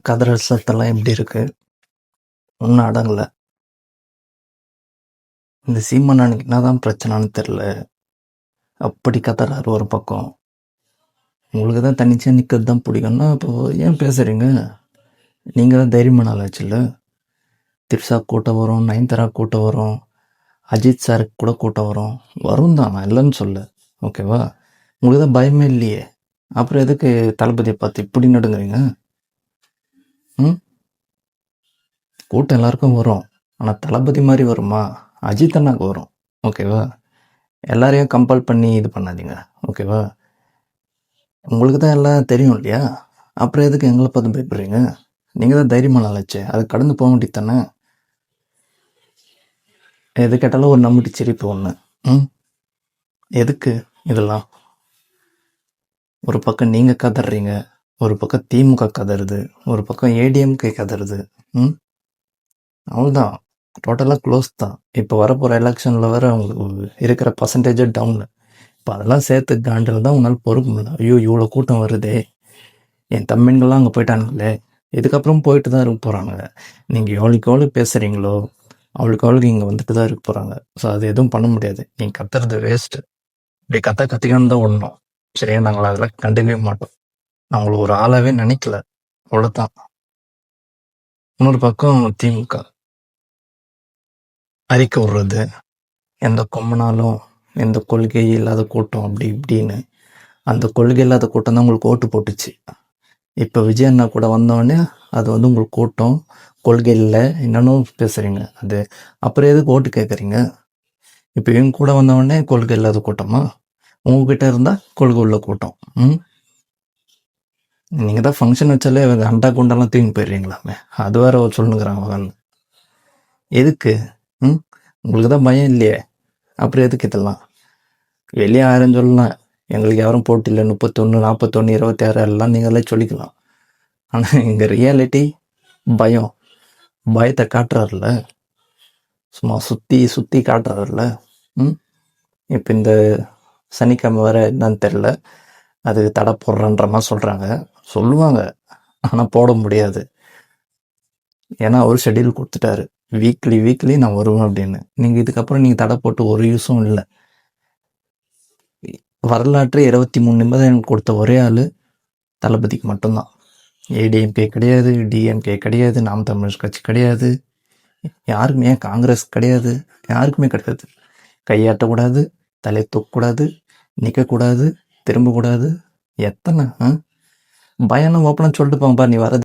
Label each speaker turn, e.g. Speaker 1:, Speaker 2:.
Speaker 1: கதறல் சத்தெல்லாம் எப்படி இருக்கு? ஒன்றும் அடங்கல. இந்த சீமானனுக்கு என்னதான் பிரச்சனைன்னு தெரில. அப்படி கதறாரு ஒரு பக்கம். உங்களுக்கு தான் தனிச்சா நிற்கிறது தான் பிடிக்கும்னா அப்போ ஏன் பேசுறீங்க? நீங்கள் தான் தைரியமான ஆளாச்சுல்ல. திரிஷா கூட்டம் வரும், நயன்தாரா கூட்டம் வரும், அஜித் சாருக்கு கூட கூட்டம் வரும். வரும் தான், நான் இல்லைன்னு சொல்ல. ஓகேவா? உங்களுக்கு தான் பயமே இல்லையே. அப்புறம் எதுக்கு தளபதியை பார்த்து இப்படி நடுங்குறீங்க? ம் கூட்டம் எல்லாருக்கும் வரும். ஆனால் தளபதி மாதிரி வருமா? அஜித் அண்ணாக்கு வரும். ஓகேவா? எல்லாரையும் கம்பல் பண்ணி இது பண்ணாதீங்க. ஓகேவா? உங்களுக்கு தான் எல்லாம் தெரியும் இல்லையா? அப்புறம் எதுக்கு எங்களை பார்த்து பயப்படுறீங்க? நீங்கள் தான் தைரியமான ஆளாச்சே, அது கடந்து போக வேண்டியது தானே. எது கேட்டாலும் ஒரு நம்பிட்டு சிரிப்பு ஒன்று. எதுக்கு இதெல்லாம்? ஒரு பக்கம் நீங்கள் கதறீங்க, ஒரு பக்கம் திமுக கதறுது, ஒரு பக்கம் ஏடிஎம்கே கதறுது. அவ்வளோதான், டோட்டலாக க்ளோஸ் தான். இப்போ வரப்போகிற எலெக்ஷனில் வர அவங்களுக்கு இருக்கிற பர்சன்டேஜே டவுனு. இப்போ அதெல்லாம் சேர்த்து காண்டில் தான் உன்னால் பொறுக்க முடியல. ஐயோ இவ்வளோ கூட்டம் வருதே, என் தம்பிங்கெல்லாம் அங்கே போயிட்டானுங்களே, இதுக்கப்புறம் போயிட்டு தான் இருக்க போகிறாங்க. நீங்கள் எவ்வளோக்கு எவ்வளோ பேசுகிறீங்களோ அவளுக்கு இங்கே வந்துட்டு தான் இருக்க போகிறாங்க. ஸோ அது எதுவும் பண்ண முடியாது. நீங்கள் கத்துறது வேஸ்ட்டு. இப்படி கற்றுக்கணும் தான் ஒன்றும் சரியா. நாங்கள் அதெல்லாம் கண்டுக்கவே மாட்டோம். நான் உங்களை ஒரு ஆளாகவே நினைக்கல, அவ்வளோதான். இன்னொரு பக்கம் திமுக அறிக்கை விடுறது, எந்த கொம்பனாலும் எந்த கொள்கை இல்லாத கூட்டம் அப்படி இப்படின்னு. அந்த கொள்கை இல்லாத கூட்டம் தான் உங்களுக்கு ஓட்டு போட்டுச்சு. இப்போ விஜய் அண்ணா கூட வந்தோடனே அது உங்களுக்கு கூட்டம் கொள்கை இல்லை என்னென்னும் பேசுகிறீங்க. அது அப்புறம் எதுக்கு ஓட்டு கேட்குறீங்க? இப்போ இவங்க கூட வந்தவொடனே கொள்கை இல்லாத கூட்டமா? உங்ககிட்ட இருந்தால் கொள்கை உள்ள கூட்டம். நீங்கள் தான் ஃபங்க்ஷன் வச்சாலே அண்டா குண்டெல்லாம் தூங்கி போயிடுறீங்களாமே, அது வேற சொல்லுங்கிறாங்க. எதுக்கு? உங்களுக்கு தான் பயம் இல்லையே, அப்புறம் எதுக்கு இதெல்லாம்? வெளியே ஆயிரம் சொல்லலாம், எங்களுக்கு யாரும் போட்டி இல்லை, 31, 41, 26 எல்லாம் நீங்களே சொல்லிக்கலாம். ஆனால் இங்கே ரியாலிட்டி பயம். பயத்தை காட்டுறாருல, சும்மா சுற்றி காட்டுறாருல. இப்போ இந்த சனிக்கிழமை வர என்னன்னு தெரில, அது தடை போடுறன்ற மாதிரி சொல்லுவாங்க. ஆனால் போட முடியாது. ஏன்னா அவர் ஷெட்யூல் கொடுத்துட்டாரு, வீக்லி நான் வருவேன் அப்படின்னு. நீங்கள் இதுக்கப்புறம் நீங்கள் தடை போட்டு ஒரு யூஸும் இல்லை. வரலாற்று 23 நிமிடம் கொடுத்த ஒரே ஆள் தளபதிக்கு மட்டும்தான். ஏடிஎம்கே கிடையாது, டிஎம்கே கிடையாது, நாம் தமிழர் கட்சி கிடையாது, யாருக்குமே, காங்கிரஸ் கிடையாது, யாருக்குமே கிடையாது. கையாட்டக்கூடாது, தலையை தூக்கக்கூடாது, நிற்கக்கூடாது, திரும்பக்கூடாது. எத்தனை பயம்னு ஓப்பனாக சொல்லிட்டு போங்கப்பா, நீ வர